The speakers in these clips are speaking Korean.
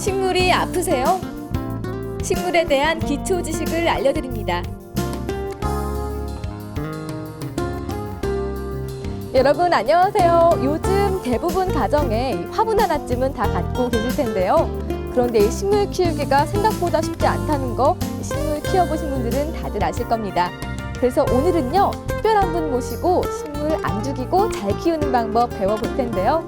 식물이 아프세요? 식물에 대한 기초 지식을 알려드립니다. 여러분 안녕하세요. 요즘 대부분 가정에 화분 하나쯤은 다 갖고 계실 텐데요. 그런데 이 식물 키우기가 생각보다 쉽지 않다는 거 식물 키워보신 분들은 다들 아실 겁니다. 그래서 오늘은요, 특별한 분 모시고 식물 안 죽이고 잘 키우는 방법 배워볼 텐데요.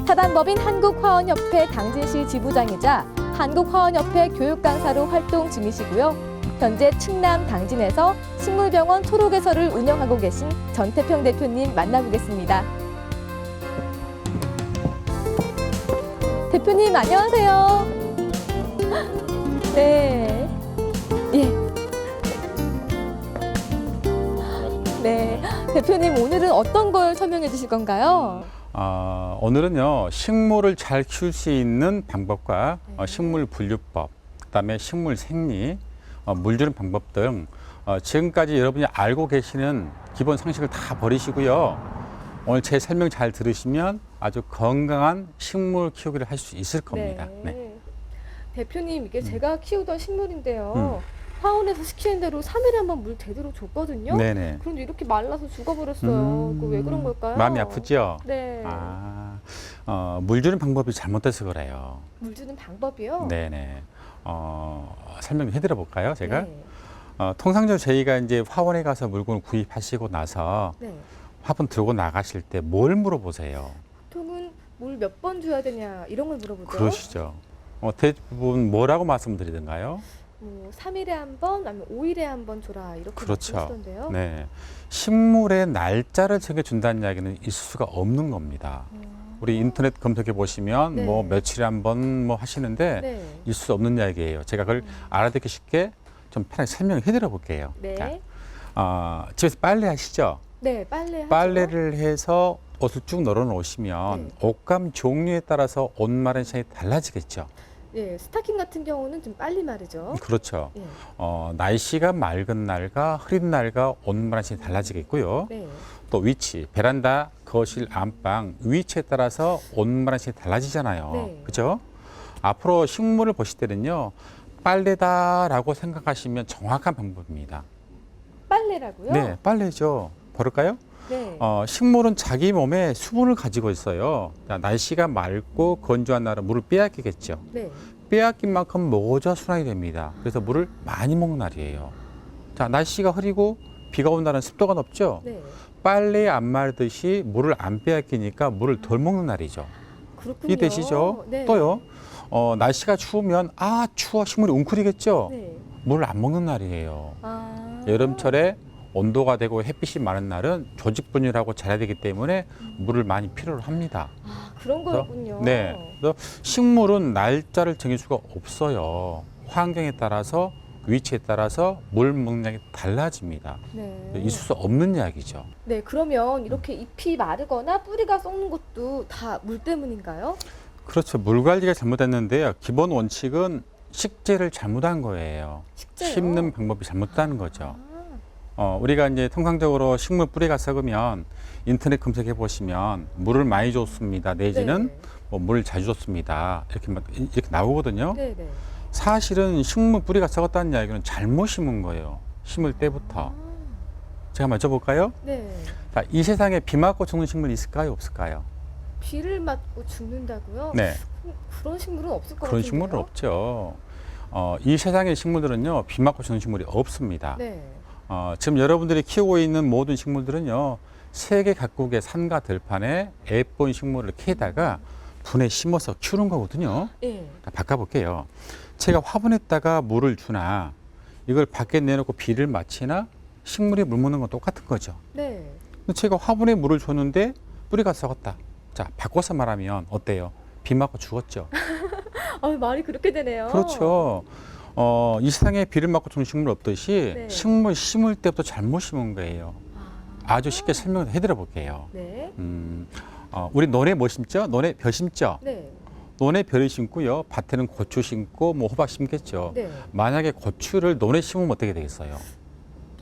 사단법인 한국화원협회 당진시 지부장이자 한국화원협회 교육강사로 활동 중이시고요. 현재 충남 당진에서 식물병원 초록에서를 운영하고 계신 전태평 대표님 만나보겠습니다. 대표님 안녕하세요. 네. 예. 네. 대표님 오늘은 어떤 걸 설명해 주실 건가요? 오늘은요, 식물을 잘 키울 수 있는 방법과 식물 분류법, 그다음에 식물 생리, 물 주는 방법 등 지금까지 여러분이 알고 계시는 기본 상식을 다 버리시고요. 오늘 제 설명 잘 들으시면 아주 건강한 식물 키우기를 할 수 있을 겁니다. 네. 대표님, 이게 제가 키우던 식물인데요. 화원에서 시키는 대로 3일에 한 번 물 제대로 줬거든요. 네네. 그런데 이렇게 말라서 죽어버렸어요. 그거 왜 그런 걸까요? 마음이 아프죠? 네. 물 주는 방법이 잘못돼서 그래요. 물 주는 방법이요? 네네. 설명 해드려 볼까요, 제가? 네. 통상적으로 저희가 이제 화원에 가서 물건을 구입하시고 나서 네. 화분 들고 나가실 때 뭘 물어보세요? 보통은 물 몇 번 줘야 되냐 이런 걸 물어보죠. 그러시죠. 대부분 뭐라고 말씀드리던가요? 3일에 한 번, 아니면 5일에 한 번 줘라 이렇게 그렇죠. 말씀하시던데요. 네. 식물의 날짜를 정해준다는 이야기는 있을 수가 없는 겁니다. 우리 인터넷 검색해 보시면 네. 뭐 며칠에 한 번 뭐 하시는데 네. 있을 수 없는 이야기예요. 제가 그걸 알아듣기 쉽게 좀 편하게 설명해 드려 볼게요. 네. 집에서 빨래 하시죠? 네, 빨래 하죠. 빨래를 해서 옷을 쭉 널어 놓으시면 네. 옷감 종류에 따라서 옷 마른 시간이 달라지겠죠. 네, 스타킹 같은 경우는 좀 빨리 마르죠. 그렇죠. 네. 날씨가 맑은 날과 흐린 날과 옷 마른 시간이 달라지겠고요. 네. 또 위치, 베란다, 거실, 안방 위치에 따라서 옷 마른 시간이 달라지잖아요. 네. 그렇죠? 앞으로 식물을 보실 때는요, 빨래다라고 생각하시면 정확한 방법입니다. 빨래라고요? 네, 빨래죠. 버릴까요? 네. 식물은 자기 몸에 수분을 가지고 있어요. 날씨가 맑고 건조한 날은 물을 빼앗기겠죠. 네. 빼앗긴 만큼 모자 순환이 됩니다. 그래서 물을 많이 먹는 날이에요. 자, 날씨가 흐리고 비가 온 날은 습도가 높죠. 네. 빨래 안 마르듯이 물을 안 빼앗기니까 물을 덜 먹는 날이죠. 그렇군요. 이해되시죠? 네. 또요. 날씨가 추우면 추워 식물이 웅크리겠죠. 네. 물을 안 먹는 날이에요. 여름철에 온도가 되고 햇빛이 많은 날은 조직분열하고 자라야 되기 때문에 물을 많이 필요로 합니다. 그런 거였군요. 네. 그래서 식물은 날짜를 정할 수가 없어요. 환경에 따라서 위치에 따라서 물 먹량이 달라집니다. 네. 있을 수 없는 이야기죠. 네, 그러면 이렇게 잎이 마르거나 뿌리가 썩는 것도 다 물 때문인가요? 그렇죠. 물 관리가 잘못됐는데요. 기본 원칙은 식재를 잘못한 거예요. 식재요? 심는 방법이 잘못된 거죠. 우리가 이제 통상적으로 식물 뿌리가 썩으면 인터넷 검색해 보시면 물을 많이 줬습니다. 내지는 네. 뭐 물을 자주 줬습니다. 이렇게 나오거든요. 네, 네. 사실은 식물 뿌리가 썩었다는 이야기는 잘못 심은 거예요. 심을 때부터. 제가 맞춰볼까요? 네. 자, 이 세상에 비 맞고 죽는 식물이 있을까요? 없을까요? 비를 맞고 죽는다고요? 네. 그런 식물은 없을 것 그런 같은데요? 식물은 없죠. 이 세상의 식물들은요, 비 맞고 죽는 식물이 없습니다. 네. 지금 여러분들이 키우고 있는 모든 식물들은요, 세계 각국의 산과 들판에 예쁜 식물을 캐다가 분에 심어서 키우는 거거든요. 네. 바꿔볼게요. 제가 화분에다가 물을 주나, 이걸 밖에 내놓고 비를 맞히나, 식물이 물 먹는 건 똑같은 거죠. 네. 근데 제가 화분에 물을 줬는데 뿌리가 썩었다. 자, 바꿔서 말하면 어때요? 비 맞고 죽었죠. 말이 그렇게 되네요. 그렇죠. 이 세상에 비를 맞고 죽는 식물 없듯이 네. 식물 심을 때부터 잘못 심은 거예요. 아주 쉽게 설명을 해드려 볼게요. 네. 우리 논에 뭐 심죠? 논에 벼 심죠? 네. 논에 벼를 심고요. 밭에는 고추 심고 뭐 호박 심겠죠. 네. 만약에 고추를 논에 심으면 어떻게 되겠어요?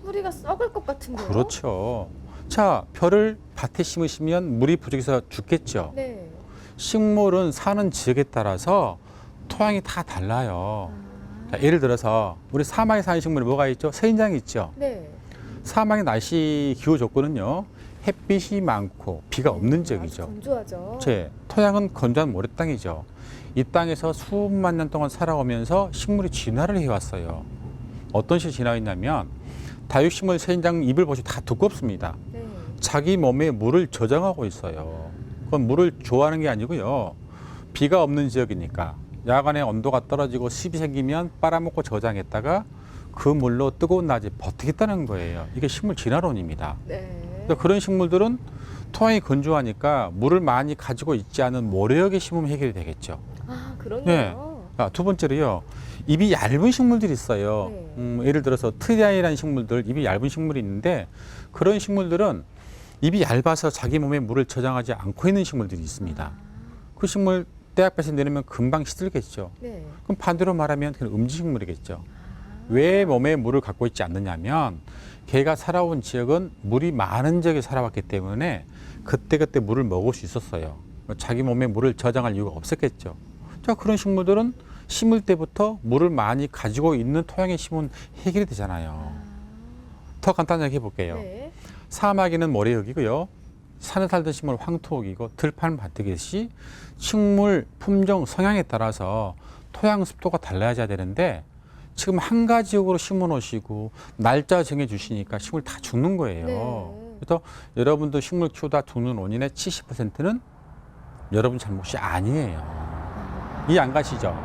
뿌리가 썩을 것 같은데요? 그렇죠. 자, 벼를 밭에 심으시면 물이 부족해서 죽겠죠. 네. 식물은 사는 지역에 따라서 토양이 다 달라요. 자, 예를 들어서 우리 사막에 사는 식물이 뭐가 있죠? 세인장이 있죠. 네. 사막의 날씨 기후 조건은요, 햇빛이 많고 비가 없는 아주 지역이죠. 건조하죠. 토양은 건조한 모래땅이죠. 이 땅에서 수만 년 동안 살아오면서 식물이 진화를 해왔어요. 어떤 식으로 진화했냐면 다육식물 세인장 잎을 보시면 다 두껍습니다. 네. 자기 몸에 물을 저장하고 있어요. 그건 물을 좋아하는 게 아니고요. 비가 없는 지역이니까 야간에 온도가 떨어지고 습이 생기면 빨아먹고 저장했다가 그 물로 뜨거운 낮에 버티겠다는 거예요. 이게 식물 진화론입니다. 네. 그런 식물들은 토양이 건조하니까 물을 많이 가지고 있지 않은 모래역에 심으면 해결이 되겠죠. 아, 그러네요. 네. 두 번째로요. 잎이 얇은 식물들이 있어요. 네. 예를 들어서 트리아이라는 식물들, 잎이 얇은 식물이 있는데 그런 식물들은 잎이 얇아서 자기 몸에 물을 저장하지 않고 있는 식물들이 있습니다. 그 식물 떼약볕에 내리면 금방 시들겠죠. 네. 그럼 반대로 말하면 그냥 음지식물이겠죠. 왜 몸에 물을 갖고 있지 않느냐면 개가 살아온 지역은 물이 많은 지역에 살아왔기 때문에 그때그때 물을 먹을 수 있었어요. 자기 몸에 물을 저장할 이유가 없었겠죠. 자, 그런 식물들은 심을 때부터 물을 많이 가지고 있는 토양에 심으면 해결이 되잖아요. 더 간단하게 해볼게요. 네. 사막에는 모래역이고요. 산에 살던 식물 황토옥이고 들판 밭이듯이 식물 품종 성향에 따라서 토양 습도가 달라져야 되는데 지금 한 가지 지역으로 심어 놓으시고 날짜 정해 주시니까 식물 다 죽는 거예요. 네. 그래서 여러분도 식물 키우다 죽는 원인의 70%는 여러분 잘못이 아니에요. 이해 안 가시죠?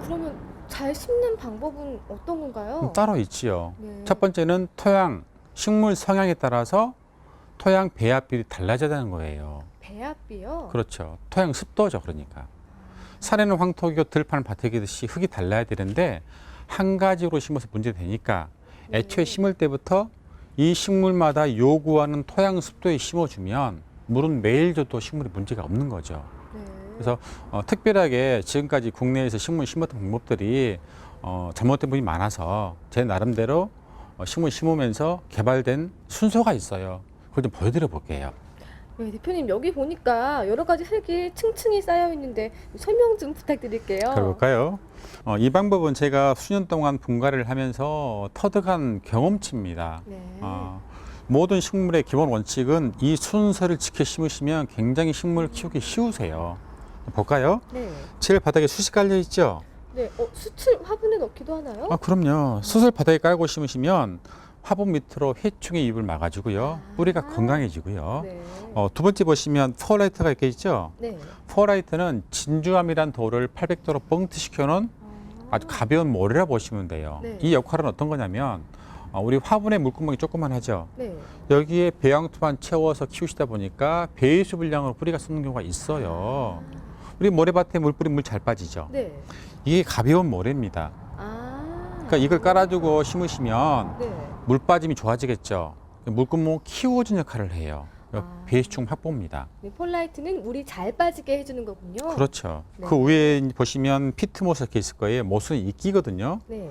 그러면 잘 심는 방법은 어떤 건가요? 따로 있지요. 네. 첫 번째는 토양, 식물 성향에 따라서 토양 배합비율이 달라져야 되는 거예요. 배합비요? 그렇죠. 토양 습도죠. 그러니까. 산에는 황토기고 들판은 밭이듯이 흙이 달라야 되는데 한 가지로 심어서 문제가 되니까 애초에 심을 때부터 이 식물마다 요구하는 토양 습도에 심어주면 물은 매일 줘도 식물이 문제가 없는 거죠. 네. 그래서 특별하게 지금까지 국내에서 식물 심었던 방법들이 잘못된 부분이 많아서 제 나름대로 식물 심으면서 개발된 순서가 있어요. 그걸 좀 보여드려 볼게요. 네, 대표님 여기 보니까 여러 가지 흙이 층층이 쌓여 있는데 설명 좀 부탁드릴게요. 그럴까요? 이 방법은 제가 수년 동안 분갈이를 하면서 터득한 경험치입니다. 네. 모든 식물의 기본 원칙은 이 순서를 지켜 심으시면 굉장히 식물을 키우기 쉬우세요. 볼까요? 네. 제일 바닥에 숯이 깔려 있죠? 네. 수출 화분에 넣기도 하나요? 그럼요. 숯을 바닥에 깔고 심으시면 화분 밑으로 해충의 유입을 막아주고요. 뿌리가 건강해지고요. 네. 두 번째 보시면 퍼라이트가 이렇게 있죠? 네. 퍼라이트는 진주암이란 돌을 800도로 뻥트시켜놓은 아주 가벼운 모래라 보시면 돼요. 네. 이 역할은 어떤 거냐면 우리 화분의 물구멍이 조그만하죠. 네. 여기에 배양토만 채워서 키우시다 보니까 배수 분량으로 뿌리가 쏟는 경우가 있어요. 우리 모래밭에 물 뿌리면 물 잘 빠지죠. 네. 이게 가벼운 모래입니다. 그러니까 이걸 깔아두고 심으시면 네. 물 빠짐이 좋아지겠죠. 물구멍 키워주는 역할을 해요. 배수충 확보입니다. 네, 폴라이트는 물이 잘 빠지게 해주는 거군요. 그렇죠. 네. 그 위에 보시면 피트모스 이렇게 있을 거예요. 모스는 이끼거든요. 네.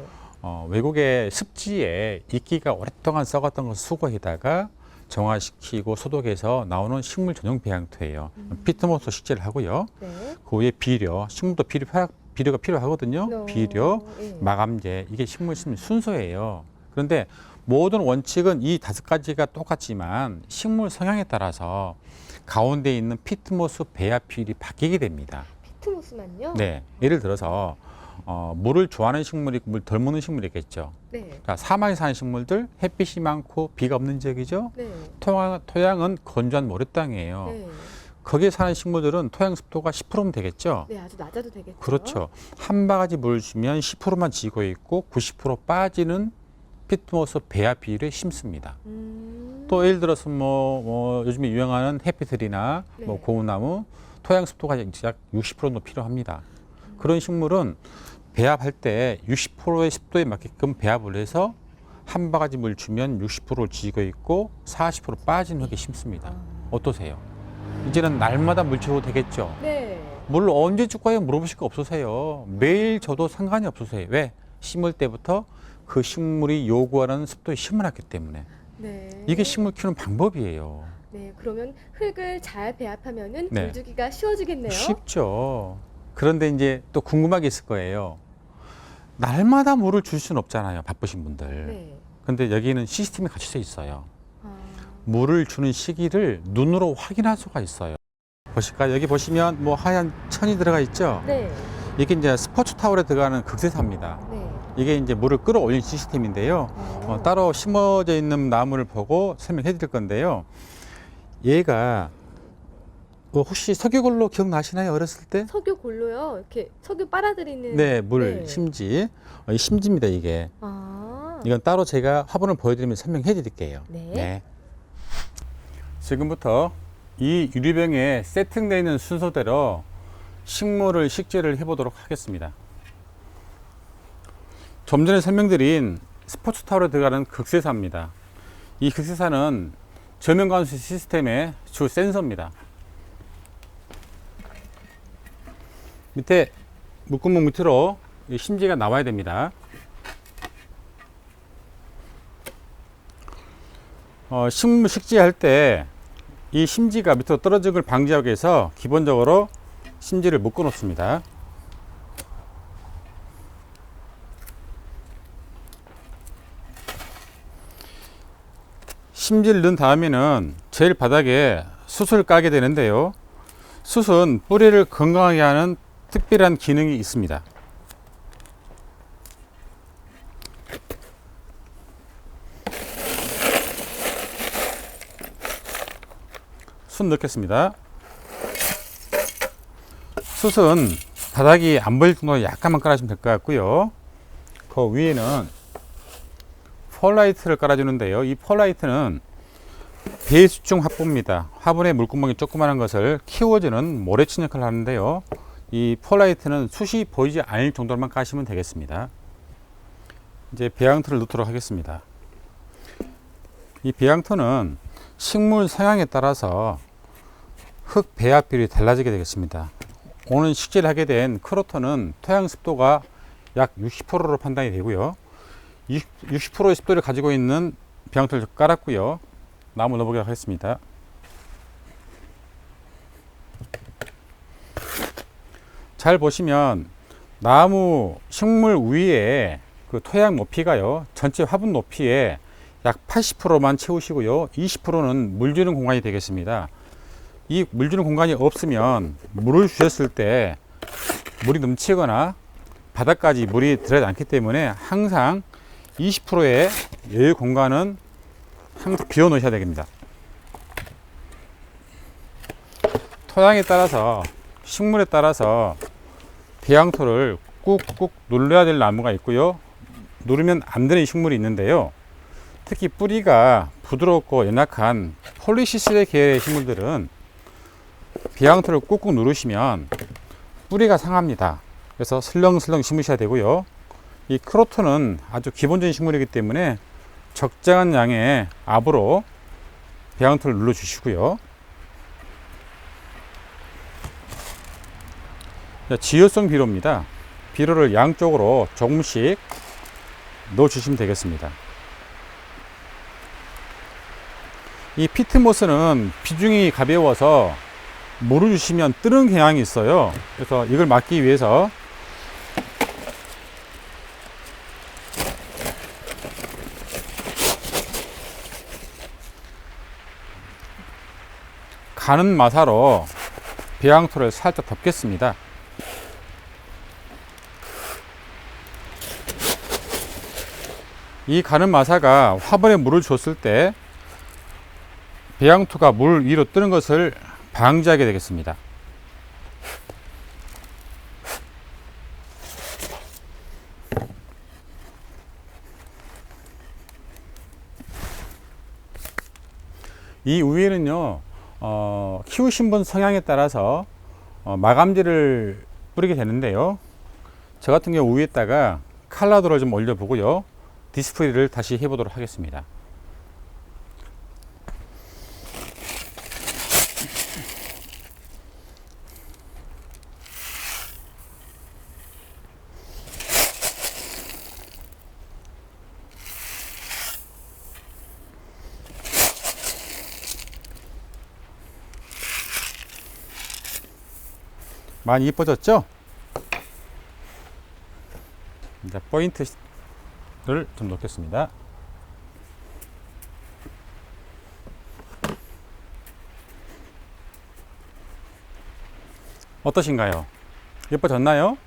외국의 습지에 이끼가 오랫동안 썩었던 것을 수거해다가 정화시키고 소독해서 나오는 식물 전용 배양토예요. 피트모스 식재를 하고요. 네. 그 위에 비료, 식물도 비료가 필요하거든요. 비료, 네. 마감제, 이게 식물 심는 순서예요. 그런데 모든 원칙은 이 5가지가 똑같지만 식물 성향에 따라서 가운데 있는 피트모스 배합 비율이 바뀌게 됩니다. 피트모스만요? 네, 예를 들어서 물을 좋아하는 식물이 있고 물 덜 먹는 식물이 있겠죠. 네. 그러니까 사막에 사는 식물들 햇빛이 많고 비가 없는 지역이죠. 네. 토양은 건조한 모래 땅이에요. 네. 거기에 사는 식물들은 토양 습도가 10%면 되겠죠. 네, 아주 낮아도 되겠죠. 그렇죠. 한 바가지 물을 주면 10%만 지고 있고 90% 빠지는 피트모스 배합 비율에 심습니다. 또 예를 들어서 요즘에 유행하는 해피들이나 네. 고운나무 토양 습도가 약 60% 정도 필요합니다. 그런 식물은 배합할 때 60%의 습도에 맞게끔 배합을 해서 한 바가지 물 주면 60%를 지고 있고 40% 빠진 흙에 심습니다. 어떠세요? 이제는 날마다 물 줘도 되겠죠? 네. 물을 언제 줄 거예요? 물어보실 거 없으세요. 매일 줘도 상관이 없으세요. 왜? 심을 때부터 그 식물이 요구하는 습도에 심어놨기 때문에. 네. 이게 식물 키우는 방법이에요. 네, 그러면 흙을 잘 배합하면은 네. 물 주기가 쉬워지겠네요. 쉽죠. 그런데 이제 또 궁금한 게 있을 거예요. 날마다 물을 줄 수는 없잖아요. 바쁘신 분들. 네. 근데 여기는 시스템이 갖춰져 있어요. 아, 물을 주는 시기를 눈으로 확인할 수가 있어요. 보실까요? 여기 보시면 뭐 하얀 천이 들어가 있죠? 네. 이게 이제 스포츠 타월에 들어가는 극세사입니다. 네. 이게 이제 물을 끌어올리는 시스템인데요. 따로 심어져 있는 나무를 보고 설명해 드릴 건데요. 얘가 혹시 석유골로 기억나시나요? 어렸을 때? 석유 골로요. 이렇게 석유 빨아들이는. 네, 물 네. 심지. 이 심지입니다, 이게. 아. 이건 따로 제가 화분을 보여드리면 설명해 드릴게요. 네. 지금부터 이 유리병에 세팅되어 있는 순서대로 식물을 식재를 해보도록 하겠습니다. 좀 전에 설명드린 스포츠 타월에 들어가는 극세사입니다. 이 극세사는 저면 관수 시스템의 주 센서입니다. 밑에 물구멍 밑으로 이 심지가 나와야 됩니다. 식물 식재할 때 이 심지가 밑으로 떨어지는 걸 방지하기 위해서 기본적으로 심지를 묶어 놓습니다. 심지를 넣은 다음에는 제일 바닥에 숯을 까게 되는데요. 숯은 뿌리를 건강하게 하는 특별한 기능이 있습니다. 숯 넣겠습니다. 숯은 바닥이 안 보일 정도로 약간만 깔아주면 될 것 같고요. 그 위에는 펄라이트를 깔아주는데요. 이 펄라이트는 배수중 화분입니다. 화분에 물구멍이 조그마한 것을 키워주는 모래친 역할을 하는데요. 이 펄라이트는 숯이 보이지 않을 정도로만 까시면 되겠습니다. 이제 배양토를 넣도록 하겠습니다. 이 배양토는 식물 성향에 따라서 흙 배합 비율이 달라지게 되겠습니다. 오늘 식재를 하게 된 크로톤은 토양 습도가 약 60%로 판단이 되고요. 60%의 습도를 가지고 있는 배양토를 깔았고요. 나무 넣어보도록 하겠습니다. 잘 보시면 나무 식물 위에 그 토양 높이가요, 전체 화분 높이에 약 80%만 채우시고요. 20%는 물 주는 공간이 되겠습니다. 이 물 주는 공간이 없으면 물을 주셨을 때 물이 넘치거나 바닥까지 물이 들어가지 않기 때문에 항상 20%의 여유 공간은 항상 비워 놓으셔야 됩니다. 토양에 따라서, 식물에 따라서 배양토를 꾹꾹 눌러야 될 나무가 있고요. 누르면 안 되는 식물이 있는데요. 특히 뿌리가 부드럽고 연약한 폴리시스레 계열의 식물들은 배양토를 꾹꾹 누르시면 뿌리가 상합니다. 그래서 슬렁슬렁 심으셔야 되고요. 이 크로톤은 아주 기본적인 식물이기 때문에 적정한 양의 압으로 배양토를 눌러 주시고요. 지효성 비료입니다. 비료를 양쪽으로 조금씩 넣어 주시면 되겠습니다. 이 피트모스는 비중이 가벼워서 물을 주시면 뜨는 경향이 있어요. 그래서 이걸 막기 위해서 가는 마사로 배양토를 살짝 덮겠습니다. 이 가는 마사가 화분에 물을 줬을 때 배양토가 물 위로 뜨는 것을 방지하게 되겠습니다. 이 위에는요, 키우신 분 성향에 따라서 마감지를 뿌리게 되는데요. 저 같은 경우 위에다가 칼라도를 좀 올려보고요. 디스플레이를 다시 해보도록 하겠습니다. 많이 이뻐졌죠? 자, 포인트를 좀 놓겠습니다. 어떠신가요? 예뻐졌나요?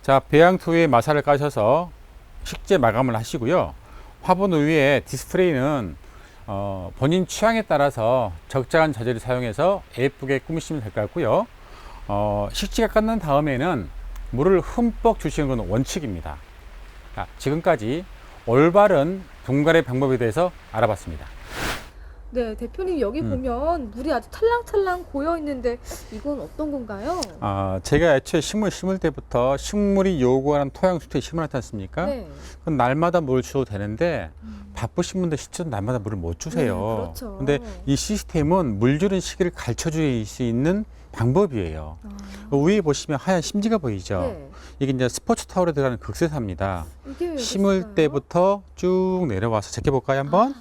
자, 배양토 위에 마사를 까셔서 식재 마감을 하시고요. 화분 위에 디스플레이는 본인 취향에 따라서 적당한 자재를 사용해서 예쁘게 꾸미시면 될 것 같고요. 식재가 끝난 다음에는 물을 흠뻑 주시는 건 원칙입니다. 자, 지금까지 올바른 분갈이 방법에 대해서 알아봤습니다. 네, 대표님 여기 보면 물이 아주 찰랑찰랑 고여 있는데 이건 어떤 건가요? 제가 애초에 식물 심을 때부터 식물이 요구하는 토양 수트에 심어놨지 않습니까? 네. 그럼 날마다 물을 줘도 되는데 바쁘신 분들 실제로 날마다 물을 못 주세요. 네, 그렇죠. 근데 이 시스템은 물 주는 시기를 가르쳐 줄 수 있는 방법이에요. 위에 보시면 하얀 심지가 보이죠? 네. 이게 이제 스포츠 타월에 들어가는 극세사입니다. 이게 왜 심을 그랬을까요? 때부터 쭉 내려와서 제껴볼까요, 한번?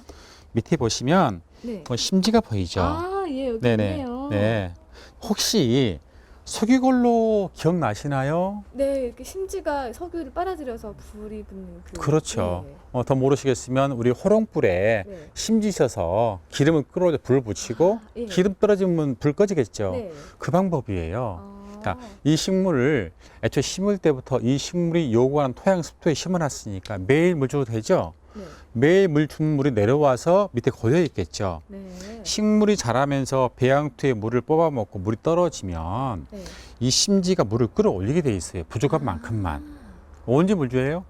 밑에 보시면 네. 심지가 보이죠? 예, 여기 네네. 있네요. 네. 혹시 석유골로 기억나시나요? 네, 이렇게 심지가 석유를 빨아들여서 불이 붙는 그. 그렇죠. 네. 더 모르시겠으면 우리 호롱불에 네. 심지셔서 기름을 끌어올려 불을 붙이고 예. 기름 떨어지면 불 꺼지겠죠. 네. 그 방법이에요. 아. 자, 이 식물을 애초에 심을 때부터 이 식물이 요구하는 토양 습도에 심어놨으니까 매일 물 줘도 되죠. 네. 매일 물 준 물이 내려와서 밑에 고여 있겠죠. 네. 식물이 자라면서 배양토에 물을 뽑아 먹고 물이 떨어지면 네. 이 심지가 물을 끌어올리게 돼 있어요. 부족한 만큼만. 언제 물 줘요?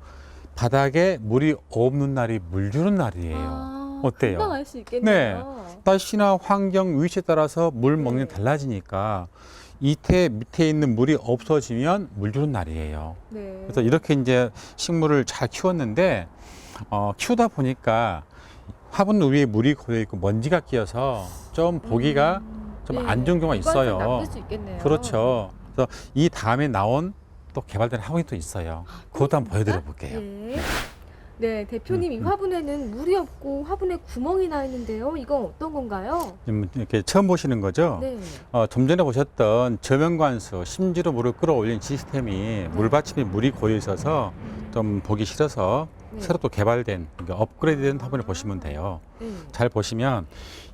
바닥에 물이 없는 날이 물 주는 날이에요. 어때요? 금방 알 수 있겠네요. 날씨나 환경, 위치에 따라서 물 먹는 게 네. 달라지니까 밑에 있는 물이 없어지면 물 주는 날이에요. 네. 그래서 이렇게 이제 식물을 잘 키웠는데 키우다 보니까 화분 위에 물이 고여 있고 먼지가 끼어서 좀 보기가 좀 안 좋은 경우가 있어요. 나쁠 수 있겠네요. 그렇죠. 그래서 이 다음에 나온 또 개발된 화분이 또 있어요. 그것도 한번 보여드려 볼게요. 예. 네, 대표님 이 화분에는 물이 없고 화분에 구멍이 나 있는데요. 이건 어떤 건가요? 지금 이렇게 처음 보시는 거죠? 네. 좀 전에 보셨던 저면관수, 심지로 물을 끌어올린 시스템이 물받침에 물이 고여 있어서 좀 보기 싫어서 네. 새로 또 개발된, 그러니까 업그레이드된 화분을 보시면 돼요. 네. 잘 보시면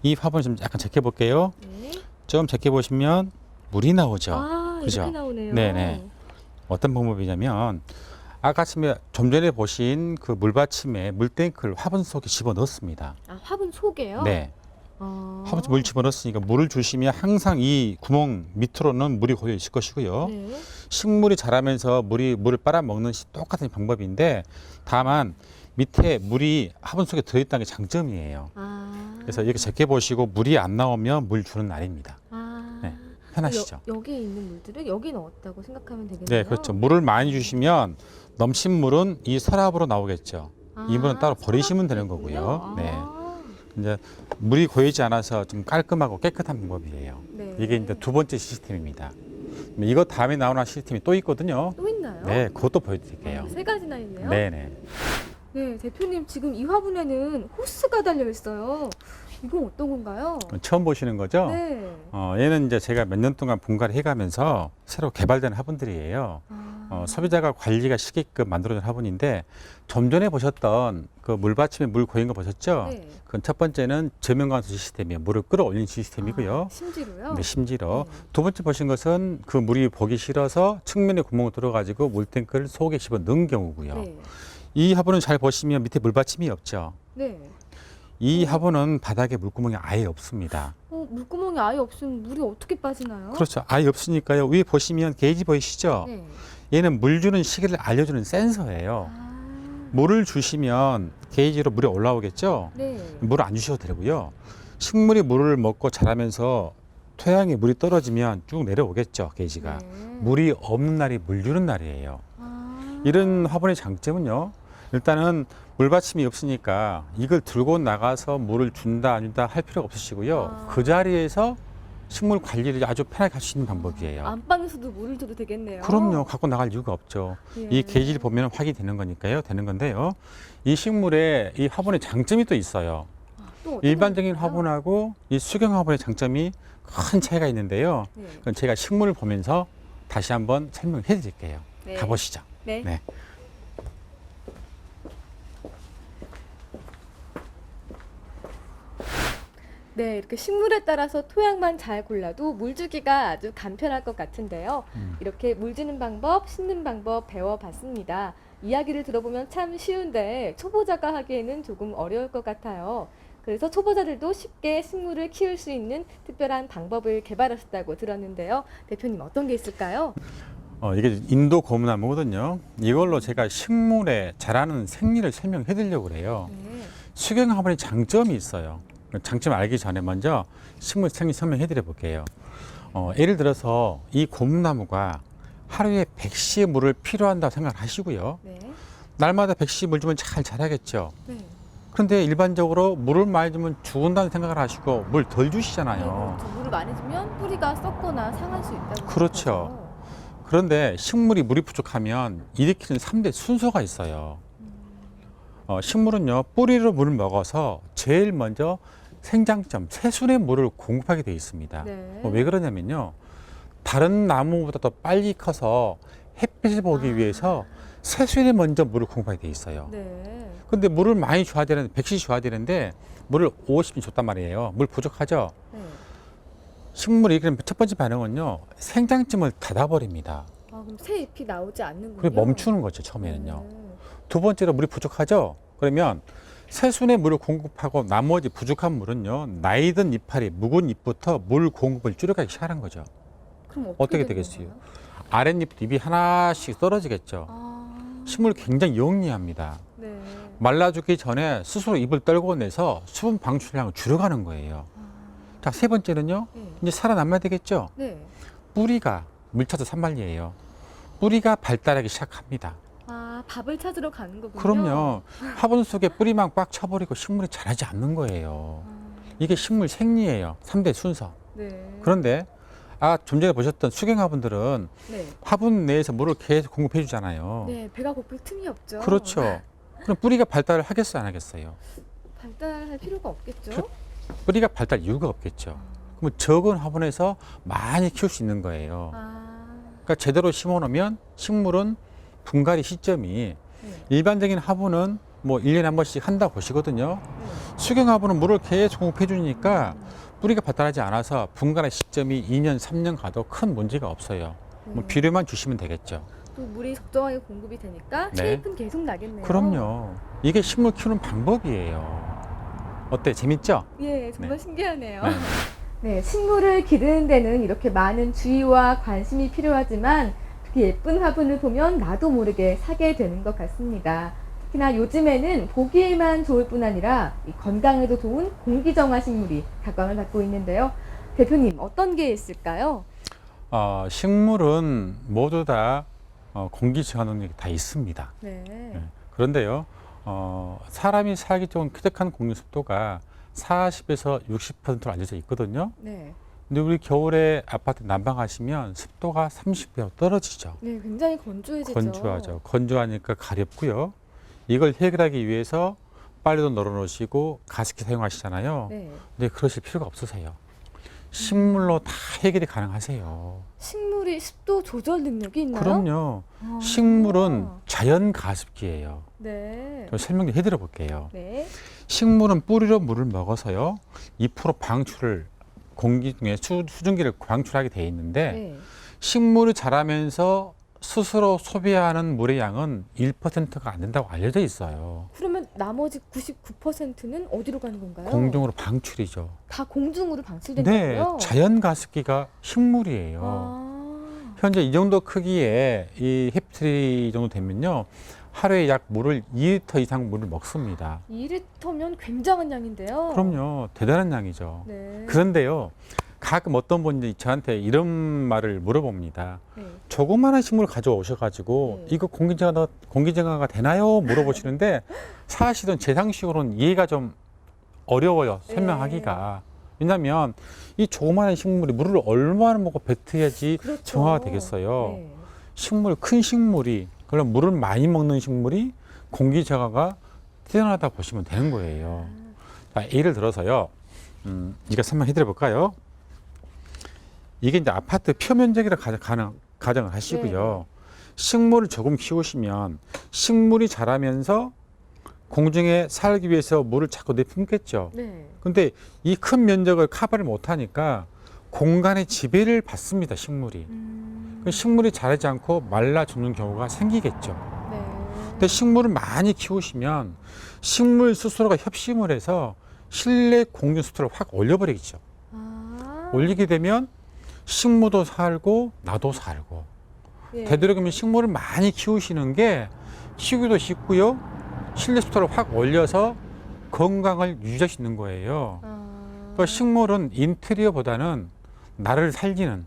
이 화분을 좀 약간 제껴 볼게요. 네. 좀 제껴 보시면 물이 나오죠. 그죠? 이렇게 나오네요. 네네. 어떤 방법이냐면 아까 좀 전에 보신 그 물받침에 물탱크를 화분 속에 집어 넣습니다. 화분 속에요? 네. 화분 속에 물 집어 넣었으니까 물을 주시면 항상 이 구멍 밑으로는 물이 고여 있을 것이고요. 네. 식물이 자라면서 물을 빨아먹는 똑같은 방법인데 다만 밑에 물이 화분 속에 들어있다는 게 장점이에요. 그래서 이렇게 제껴 보시고 물이 안 나오면 물 주는 날입니다. 네. 편하시죠? 여기에 있는 물들을 여기 넣었다고 생각하면 되겠네요. 네, 그렇죠. 물을 많이 주시면 넘친 물은 이 서랍으로 나오겠죠. 이 물은 따로 버리시면 되는 거고요. 네. 이제 물이 고이지 않아서 좀 깔끔하고 깨끗한 방법이에요. 네. 이게 이제 두 번째 시스템입니다. 이거 다음에 나오는 시스템이 또 있거든요. 또 있나요? 네, 그것도 보여드릴게요. 세 가지나 있네요. 네네. 네, 대표님 지금 이 화분에는 호스가 달려 있어요. 이건 어떤 건가요? 처음 보시는 거죠? 네. 얘는 이제 제가 몇 년 동안 분갈이 해가면서 새로 개발된 화분들이에요. 소비자가 관리가 쉽게끔 만들어진 화분인데 좀 전에 보셨던 그 물받침에 물 고인 거 보셨죠? 네. 그건 첫 번째는 저면관수 시스템이에요. 물을 끌어올리는 시스템이고요. 심지로요? 네, 심지로. 네. 두 번째 보신 것은 그 물이 보기 싫어서 측면에 구멍을 뚫어가지고 물탱크를 속에 집어 넣은 경우고요. 네. 이 화분은 잘 보시면 밑에 물받침이 없죠. 네. 이 화분은 바닥에 물구멍이 아예 없습니다. 물구멍이 아예 없으면 물이 어떻게 빠지나요? 그렇죠. 아예 없으니까요. 위에 보시면 게이지 보이시죠? 네. 얘는 물 주는 시기를 알려주는 센서예요. 아, 물을 주시면 게이지로 물이 올라오겠죠? 네. 물을 안 주셔도 되고요. 식물이 물을 먹고 자라면서 토양에 물이 떨어지면 쭉 내려오겠죠, 게이지가. 네. 물이 없는 날이 물 주는 날이에요. 아, 이런 화분의 장점은요. 일단은 물받침이 없으니까 이걸 들고 나가서 물을 준다 안 준다 할 필요가 없으시고요. 그 자리에서 식물 관리를 아주 편하게 할 수 있는 방법이에요. 안방에서도 물을 줘도 되겠네요. 그럼요. 갖고 나갈 이유가 없죠. 예. 이 게이지를 보면 확인되는 거니까요. 되는 건데요. 이 식물에 이 화분의 장점이 또 있어요. 또 어떤 일반적인 건가요? 화분하고 이 수경 화분의 장점이 큰 차이가 있는데요. 네. 그건 제가 식물을 보면서 다시 한번 설명해 드릴게요. 네. 가보시죠. 네. 네. 네, 이렇게 식물에 따라서 토양만 잘 골라도 물 주기가 아주 간편할 것 같은데요. 이렇게 물 주는 방법, 심는 방법 배워봤습니다. 이야기를 들어보면 참 쉬운데 초보자가 하기에는 조금 어려울 것 같아요. 그래서 초보자들도 쉽게 식물을 키울 수 있는 특별한 방법을 개발하셨다고 들었는데요. 대표님 어떤 게 있을까요? 이게 인도 고무나무거든요. 이걸로 제가 식물에 자라는 생리를 설명해 드리려고 그래요. 네. 수경화분의 장점이 있어요. 장점 알기 전에 먼저 식물 생리 설명해 드려 볼게요. 예를 들어서 이 고무나무가 하루에 100cc 물을 필요한다고 생각하시고요. 네. 날마다 100cc 물 주면 잘 자라겠죠. 네. 그런데 일반적으로 물을 많이 주면 죽은다는 생각을 하시고 물 덜 주시잖아요. 그렇죠. 물을 많이 주면 뿌리가 썩거나 상할 수 있다고. 그렇죠. 거죠. 그런데 식물이 물이 부족하면 일으키는 3대 순서가 있어요. 식물은요, 뿌리로 물을 먹어서 제일 먼저 생장점, 새순의 물을 공급하게 되어 있습니다. 네. 왜 그러냐면요, 다른 나무보다 더 빨리 커서 햇빛을 보기 위해서 새순이 먼저 물을 공급하게 되어 있어요. 네. 근데 물을 많이 줘야 되는데, 100cc 줘야 되는데, 물을 50cc 줬단 말이에요. 물 부족하죠? 네. 식물이 그럼 첫 번째 반응은요, 생장점을 닫아버립니다. 그럼 새 잎이 나오지 않는군요. 그게 멈추는 거죠, 처음에는요. 네. 두 번째로 물이 부족하죠? 그러면 새순의 물을 공급하고 나머지 부족한 물은요, 나이 든 이파리, 묵은 잎부터 물 공급을 줄여가기 시작하는 거죠. 그럼 어떻게 되는 되겠어요? 건가요? 아랫잎 잎이 하나씩 떨어지겠죠. 아, 식물이 굉장히 영리합니다. 네. 말라 죽기 전에 스스로 잎을 떨궈내서 수분 방출량을 줄여가는 거예요. 자, 세 번째는요, 네. 이제 살아남아야 되겠죠? 네. 뿌리가 물차서 산말리예요. 뿌리가 발달하기 시작합니다. 밥을 찾으러 가는 거군요. 그럼요. 화분 속에 뿌리만 꽉 차버리고 식물이 자라지 않는 거예요. 이게 식물 생리예요. 3대 순서. 네. 그런데 좀 전에 보셨던 수경화분들은 네. 화분 내에서 물을 계속 공급해 주잖아요. 네, 배가 고플 틈이 없죠. 그렇죠. 그럼 뿌리가 발달을 하겠어요, 안 하겠어요? 발달할 필요가 없겠죠. 뿌리가 발달 이유가 없겠죠. 그럼 적은 화분에서 많이 키울 수 있는 거예요. 그러니까 제대로 심어 놓으면 식물은 분갈이 시점이 네. 일반적인 화분은 뭐 1년에 한 번씩 한다고 보시거든요. 네. 수경 화분은 물을 계속 공급해 주니까 뿌리가 발달하지 않아서 분갈이 시점이 2년, 3년 가도 큰 문제가 없어요. 뭐 비료만 주시면 되겠죠. 또 물이 적정하게 공급이 되니까 네. 새잎은 계속 나겠네요. 그럼요. 이게 식물 키우는 방법이에요. 어때? 재밌죠? 예, 정말 네. 신기하네요. 네. 네, 식물을 기르는 데는 이렇게 많은 주의와 관심이 필요하지만 특히 예쁜 화분을 보면 나도 모르게 사게 되는 것 같습니다. 특히나 요즘에는 보기에만 좋을 뿐 아니라 이 건강에도 좋은 공기정화 식물이 각광을 받고 있는데요. 대표님, 어떤 게 있을까요? 식물은 모두 다 공기 정화 능력이 다 있습니다. 네. 그런데요, 사람이 살기 좋은 쾌적한 공기 습도가 40에서 60%로 알려져 있거든요. 네. 근데 우리 겨울에 아파트 난방하시면 습도가 30배 떨어지죠. 네, 굉장히 건조해지죠. 건조하죠. 건조하니까 가렵고요. 이걸 해결하기 위해서 빨래도 널어놓으시고 가습기 사용하시잖아요. 네. 근데 그러실 필요가 없으세요. 식물로 다 해결이 가능하세요. 식물이 습도 조절 능력이 있나요? 그럼요. 아. 식물은 자연 가습기예요. 네. 좀 설명 좀 해드려 볼게요. 네. 식물은 뿌리로 물을 먹어서요. 2% 방출을 공기 중에 수증기를 방출하게 돼 있는데 네. 식물이 자라면서 스스로 소비하는 물의 양은 1%가 안 된다고 알려져 있어요. 그러면 나머지 99%는 어디로 가는 건가요? 공중으로 방출이죠. 다 공중으로 방출된다고요? 네, 자연 가습기가 식물이에요. 아, 현재 이 정도 크기의 이 햅트리 정도 되면요. 하루에 약 물을 2리터 이상 물을 먹습니다. 2리터면 굉장한 양인데요. 그럼요. 대단한 양이죠. 네. 그런데요. 가끔 어떤 분이 저한테 이런 말을 물어봅니다. 네. 조그마한 식물을 가져오셔가지고 네. 이거 공기정화가 되나요? 물어보시는데 사실은 제 상식으로는 이해가 좀 어려워요. 설명하기가. 왜냐하면 이 조그마한 식물이 물을 얼마나 먹고 뱉어야지 그렇죠. 정화가 되겠어요. 네. 큰 식물이, 그럼 물을 많이 먹는 식물이 공기정화가 뛰어나다 보시면 되는 거예요. 자, 예를 들어서요. 이거 설명해 드려 볼까요? 이게 이제 아파트 표면적이라 가정을 하시고요. 식물을 조금 키우시면 식물이 자라면서 공중에 살기 위해서 물을 자꾸 내뿜겠죠. 네. 근데 이 큰 면적을 커버를 못하니까 공간의 지배를 받습니다, 식물이. 그 식물이 자라지 않고 말라 죽는 경우가 생기겠죠. 네. 근데 식물을 많이 키우시면 식물 스스로가 협심을 해서 실내 공중 습도를 확 올려버리겠죠. 아. 올리게 되면 식물도 살고 나도 살고. 예. 되도록이면 식물을 많이 키우시는 게 키우기도 쉽고요. 실내 습도를 확 올려서 건강을 유지할 수 있는 거예요. 그 식물은 인테리어보다는 나를 살리는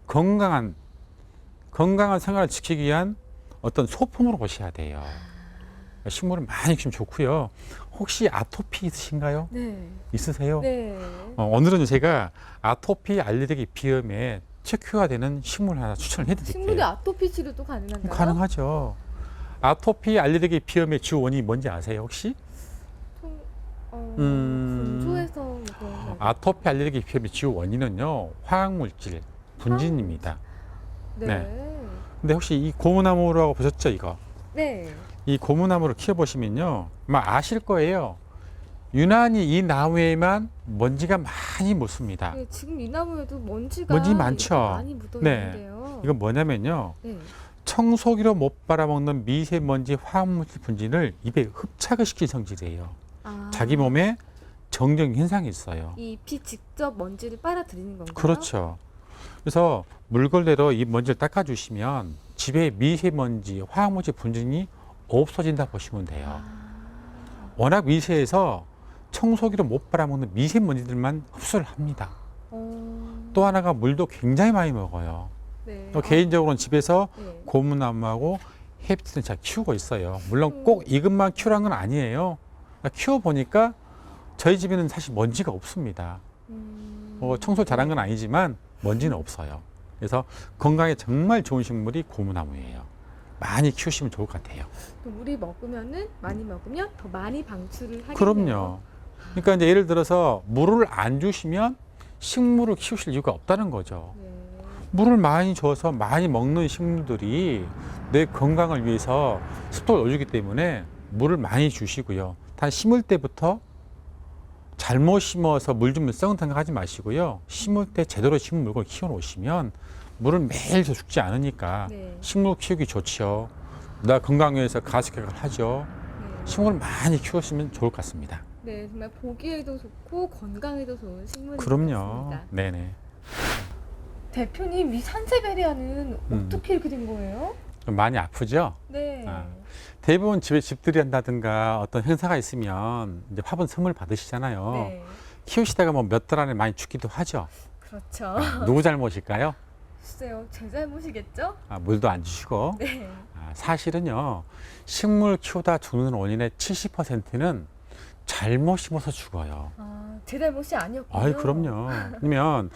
건강한 생활을 지키기 위한 어떤 소품으로 보셔야 돼요. 식물을 많이 키우면 좋고요. 혹시 아토피 있으신가요? 네. 있으세요? 네. 오늘은 제가 아토피 알레르기 비염에 특효가 되는 식물 하나 추천을 해드릴게요. 식물이 아토피 치료도 가능한가요? 가능하죠. 아토피 알레르기 비염의 주 원인이 뭔지 아세요, 혹시? 건조해서 뭐 그런 거. 아토피 알레르기 비염의 주 원인은요, 화학물질, 분진입니다. 네. 네. 근데 혹시 이 고무나무라고 보셨죠, 이거? 네. 이 고무나무를 키워보시면요, 아마 아실 거예요. 유난히 이 나무에만 먼지가 많이 묻습니다. 네, 지금 이 나무에도 먼지가 먼지 많죠? 많이 묻어 네. 있는데요. 이건 뭐냐면요, 네. 청소기로 못 빨아먹는 미세먼지 화학물질 분진을 입에 흡착을 시킨 성질이에요. 아, 자기 몸에 정정 현상이 있어요. 잎이 직접 먼지를 빨아들이는 건가요? 그렇죠. 그래서 물걸레로 이 먼지를 닦아주시면 집에 미세먼지, 화학물질 분진이 없어진다 보시면 돼요. 워낙 미세해서 청소기로 못 빨아먹는 미세먼지들만 흡수를 합니다. 또 하나가 물도 굉장히 많이 먹어요. 네. 또 개인적으로는 집에서 네. 고무나무하고 헤비티는 잘 키우고 있어요. 물론 꼭 이것만 키우라는 건 아니에요. 키워보니까 저희 집에는 사실 먼지가 없습니다. 청소 잘한 건 아니지만 먼지는 없어요. 그래서 건강에 정말 좋은 식물이 고무나무예요. 많이 키우시면 좋을 것 같아요. 또 물이 많이 먹으면 더 많이 방출을 하겠네요. 그럼요. 그러니까 이제 예를 들어서 물을 안 주시면 식물을 키우실 이유가 없다는 거죠. 네. 물을 많이 줘서 많이 먹는 식물들이 내 건강을 위해서 습도를 올리기 때문에 물을 많이 주시고요. 단 심을 때부터 잘못 심어서 물 주면 썩은 생각하지 마시고요. 심을 때 제대로 심은 물건을 키워 놓으시면 물을 매일 줘 죽지 않으니까 네. 식물 키우기 좋죠. 나 건강 위해서 가습격을 하죠. 네. 식물을 많이 키우시면 좋을 것 같습니다. 네, 정말 보기에도 좋고 건강에도 좋은 식물인 것 그럼요. 같습니다. 네네. 대표님, 이 산세베리아는 어떻게 이렇게 된 거예요? 좀 많이 아프죠? 네. 아. 대부분 집에 집들이 한다든가 어떤 행사가 있으면 이제 화분 선물 받으시잖아요. 네. 키우시다가 뭐 몇 달 안에 많이 죽기도 하죠. 그렇죠. 누구 잘못일까요? 글쎄요, 제 잘못이겠죠? 물도 안 주시고. 네. 사실은요, 식물 키우다 죽는 원인의 70%는 잘못 심어서 죽어요. 제 잘못이 아니었군요. 아이, 그럼요. 그러면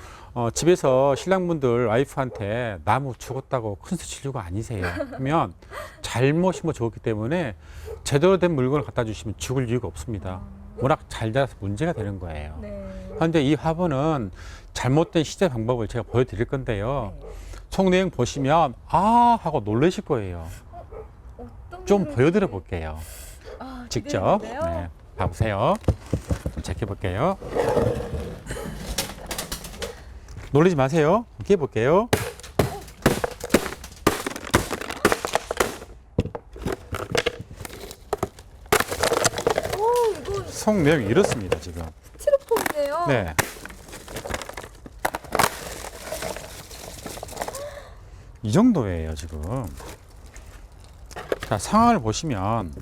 집에서 신랑분들 와이프한테 나무 죽었다고 큰 소리 칠 이유가 아니세요. 그러면 잘못 심어 죽었기 때문에 제대로 된 물건을 갖다 주시면 죽을 이유가 없습니다. 워낙 잘 자라서 문제가 되는 거예요. 네. 그런데 이 화분은 잘못된 시제 방법을 제가 보여드릴 건데요. 네. 속 내용 보시면 아 하고 놀라실 거예요. 어떤 좀 거를 보여드려 이렇게- 볼게요. 아, 직접. 기대되는데요? 네, 봐보세요. 좀 체크해 볼게요. 놀라지 마세요. 이렇게 해볼게요. 오, 이건 속 내용이 이렇습니다, 지금. 스티로폼이네요. 네. 이 정도예요, 지금. 자, 상황을 보시면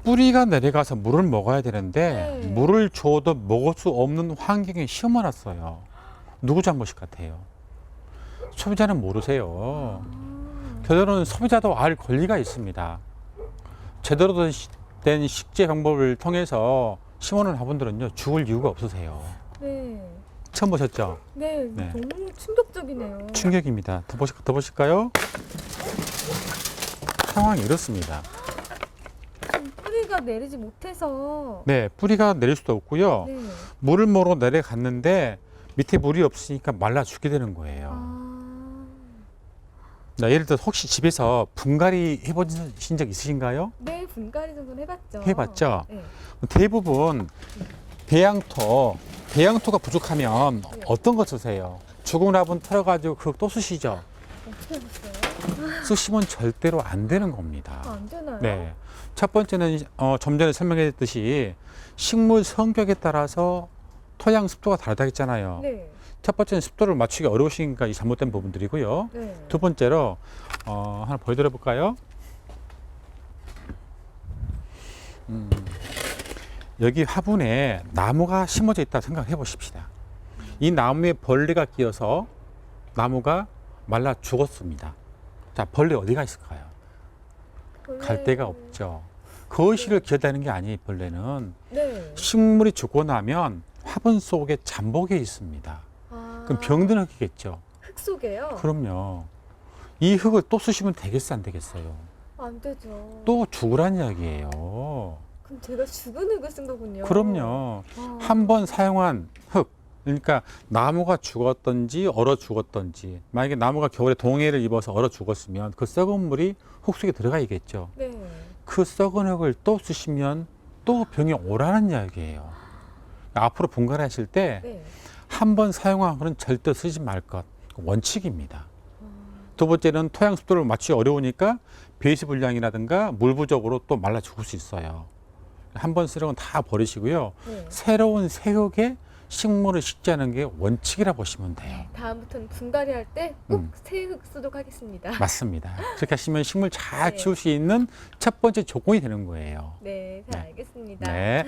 뿌리가 내려가서 물을 먹어야 되는데 네. 물을 줘도 먹을 수 없는 환경에 심어놨어요. 누구 잘못일 것 같아요? 소비자는 모르세요. 제대로는 소비자도 알 권리가 있습니다. 제대로 된 식재 방법을 통해서 심어놓은 화분들은요, 죽을 이유가 없으세요. 네. 처음 보셨죠? 네, 네. 너무 충격적이네요. 충격입니다. 더 보실까요? 상황이 이렇습니다. 뿌리가 내리지 못해서. 네, 뿌리가 내릴 수도 없고요. 네. 물을 먹으러 내려갔는데 밑에 물이 없으니까 말라 죽게 되는 거예요. 자, 예를 들어 혹시 집에서 분갈이 해보신 적 있으신가요? 네, 분갈이 정도는 해봤죠. 해봤죠? 네. 대부분 배양토가 부족하면 어떤 거 쓰세요? 죽은 화분 털어가지고 그거 또 쓰시죠? 어떻게 해봤어요? 쓰시면 절대로 안 되는 겁니다. 안 되나요? 네. 첫 번째는 좀 전에 설명했듯이 식물 성격에 따라서 토양 습도가 다르다 했잖아요. 네. 첫 번째는 습도를 맞추기 어려우시니까 이 잘못된 부분들이고요. 네. 두 번째로 하나 보여드려 볼까요? 여기 화분에 나무가 심어져 있다 생각해 보십시다. 이 나무에 벌레가 끼어서 나무가 말라 죽었습니다. 자, 벌레 어디가 있을까요? 갈 데가 없죠. 거실을 기어다니는 게 아니에요, 벌레는. 네. 식물이 죽고 나면 화분 속에 잠복해 있습니다. 아, 그럼 병든 흙이겠죠. 흙 속에요? 그럼요. 이 흙을 또 쓰시면 되겠어요, 안 되겠어요? 안 되죠. 또 죽으란 이야기예요. 그럼 제가 죽은 흙을 쓴 거군요. 그럼요. 아. 한 번 사용한 흙, 그러니까 나무가 죽었던지 얼어 죽었던지, 만약에 나무가 겨울에 동해를 입어서 얼어 죽었으면 그 썩은 물이 흙 속에 들어가야겠죠. 네. 그 썩은 흙을 또 쓰시면 또 병이 오라는 이야기예요. 앞으로 분갈이하실 때 네. 한 번 사용한 흙은 절대 쓰지 말 것, 원칙입니다. 아, 두 번째는 토양 습도를 맞추기 어려우니까 배수 불량이라든가 물 부족으로 또 말라 죽을 수 있어요. 한 번 쓰는 건 다 버리시고요. 네. 새로운 새 흙에 식물을 심자는 게 원칙이라 보시면 돼요. 다음부터는 분갈이 할 때 꼭 음. 새 흙 쓰도록 하겠습니다. 맞습니다. 그렇게 하시면 식물 잘 네. 키울 수 있는 첫 번째 조건이 되는 거예요. 네, 잘 네. 알겠습니다. 네.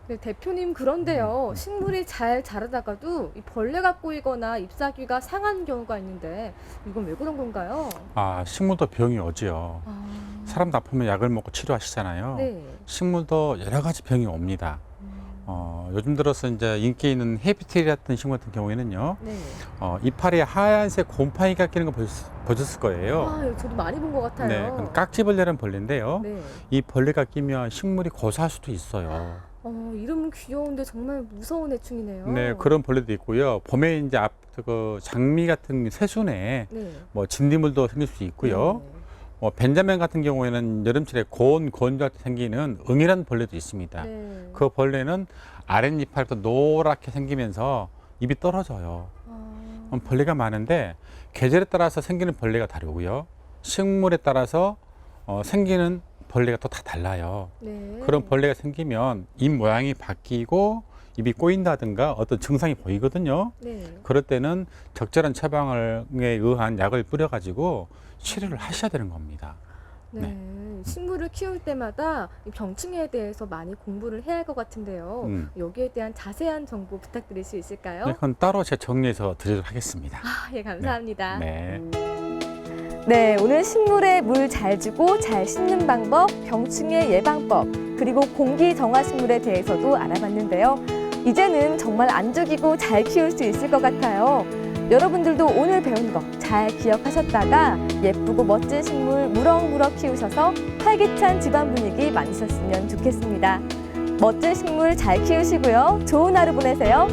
네, 대표님 그런데요. 식물이 잘 자라다가도 이 벌레가 꼬이거나 잎사귀가 상하는 경우가 있는데 이건 왜 그런 건가요? 아, 식물도 병이 오지요. 아, 사람도 아프면 약을 먹고 치료하시잖아요. 네. 식물도 여러 가지 병이 옵니다. 음, 요즘 들어서 이제 인기 있는 헤비테리 같은 식물 같은 경우에는요, 네. 이파리에 하얀색 곰팡이가 끼는 거 보셨을 거예요. 아, 이거 저도 많이 본 것 같아요. 네, 그건 깍지벌레라는 벌레인데요. 네. 이 벌레가 끼면 식물이 고사할 수도 있어요. 이름은 귀여운데 정말 무서운 해충이네요. 네, 그런 벌레도 있고요. 봄에 이제 그 장미 같은 새순에 네. 뭐 진딧물도 생길 수 있고요. 네. 벤자민 같은 경우에는 여름철에 건조할 때 생기는 응이라는 벌레도 있습니다. 네. 그 벌레는 아랫이파리부터 노랗게 생기면서 입이 떨어져요. 아, 벌레가 많은데 계절에 따라서 생기는 벌레가 다르고요. 식물에 따라서 생기는 벌레가 또 다 달라요. 네. 그런 벌레가 생기면 입 모양이 바뀌고 입이 꼬인다든가 어떤 증상이 보이거든요. 네. 그럴 때는 적절한 처방에 의한 약을 뿌려가지고 치료를 하셔야 되는 겁니다. 네. 식물을 키울 때마다 이 병충해에 대해서 많이 공부를 해야 할 것 같은데요. 여기에 대한 자세한 정보 부탁드릴 수 있을까요? 네, 그건 따로 제가 정리해서 드리도록 하겠습니다. 아, 예, 감사합니다. 네. 네, 오늘 식물에 물 잘 주고 잘 씻는 방법, 병충해 예방법, 그리고 공기 정화 식물에 대해서도 알아봤는데요. 이제는 정말 안 죽이고 잘 키울 수 있을 것 같아요. 여러분들도 오늘 배운 거 잘 기억하셨다가 예쁘고 멋진 식물 무럭무럭 키우셔서 활기찬 집안 분위기 만드셨으면 좋겠습니다. 멋진 식물 잘 키우시고요. 좋은 하루 보내세요.